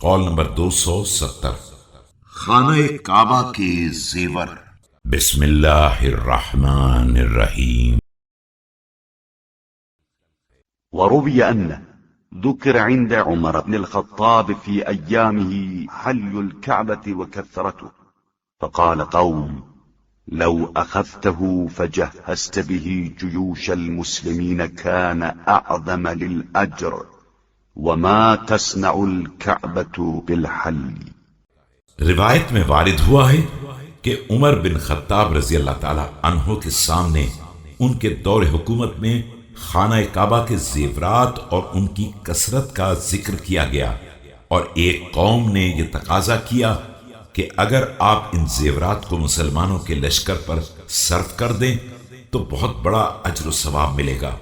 قول نمبر 270 خانہ کعبہ کے زیور۔ بسم اللہ الرحمن الرحیم۔ وروي أنه ذكر عند عمر بن الخطاب في أيامه حل الكعبة وكثرته، فقال قوم: لو أخذته فجهزت به جيوش المسلمين كان أعظم للأجر، وما تصنع الكعبة بالحل۔ روایت میں وارد ہوا ہے کہ عمر بن خطاب رضی اللہ تعالی عنہ کے سامنے ان کے دور حکومت میں خانہ کعبہ کے زیورات اور ان کی کثرت کا ذکر کیا گیا، اور ایک قوم نے یہ تقاضا کیا کہ اگر آپ ان زیورات کو مسلمانوں کے لشکر پر صرف کر دیں تو بہت بڑا اجر و ثواب ملے گا۔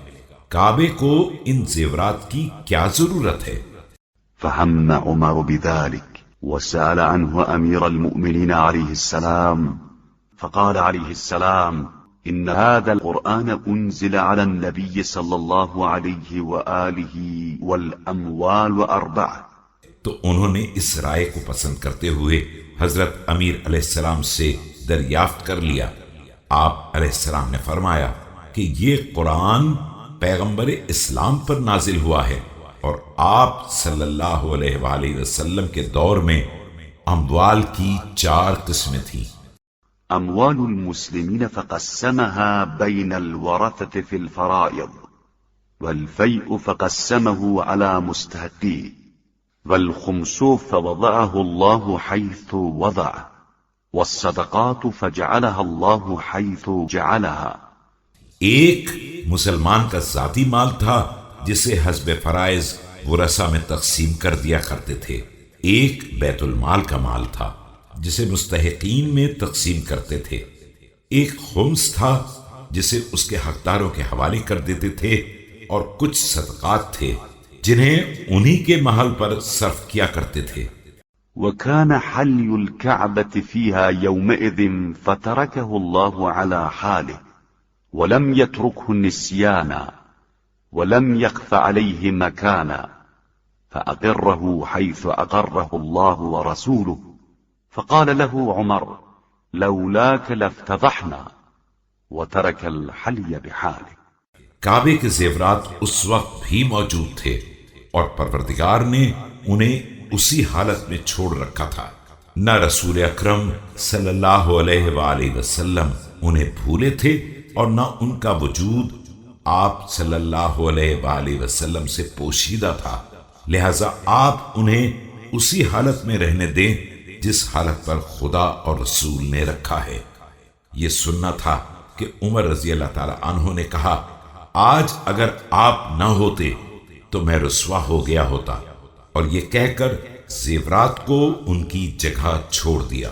کعبے کو ان زیورات کی کیا ضرورت ہے؟ فهم عمر بذلك وسأل عنه أمير المؤمنين عليه السلام، فقال عليه السلام: إن هذا القرآن أنزل على النبي صلى الله عليه وآله والأموال أربعة۔ تو انہوں نے اس رائے کو پسند کرتے ہوئے حضرت امیر علیہ السلام سے دریافت کر لیا۔ آپ علیہ السلام نے فرمایا کہ یہ قرآن پیغمبر اسلام پر نازل ہوا ہے، اور آپ صلی اللہ علیہ وآلہ وسلم کے دور میں اموال کی 4 قسمیں تھیں۔ أموال المسلمين فقسمها بين الورثة في الفرائض، والفيء فقسمه على مستحقيه، والخمس فوضعه الله حيث وضعه، والصدقات فجعلها الله حيث جعلها۔ ایک مسلمان کا ذاتی مال تھا جسے حسب فرائض ورثہ میں تقسیم کر دیا کرتے تھے، ایک بیت المال کا مال تھا جسے مستحقین میں تقسیم کرتے تھے، ایک خمس تھا جسے اس کے حقداروں کے حوالے کر دیتے تھے، اور کچھ صدقات تھے جنہیں انہی کے محل پر صرف کیا کرتے تھے۔ وكان حل الكعبة فيها يومئذ فتركه الله على حاله، ولم يتركه نسيانا، ولم يخف عليه مكانا، فأقره حيث أقره الله ورسوله، فقال له عمر: لولاك لافتضحنا، وترك الحلي بحاله۔ کعبے کے زیورات اس وقت بھی موجود تھے، اور پروردگار نے انہیں اسی حالت میں چھوڑ رکھا تھا۔ نہ رسول اکرم صلی اللہ علیہ وآلہ وسلم انہیں بھولے تھے، اور نہ ان کا وجود آپ صلی اللہ علیہ وآلہ وسلم سے پوشیدہ تھا، لہذا آپ انہیں اسی حالت میں رہنے دیں جس حالت پر خدا اور رسول نے رکھا ہے۔ یہ سننا تھا کہ عمر رضی اللہ تعالی عنہ نے کہا: آج اگر آپ نہ ہوتے تو میں رسوا ہو گیا ہوتا، اور یہ کہہ کر زیورات کو ان کی جگہ چھوڑ دیا۔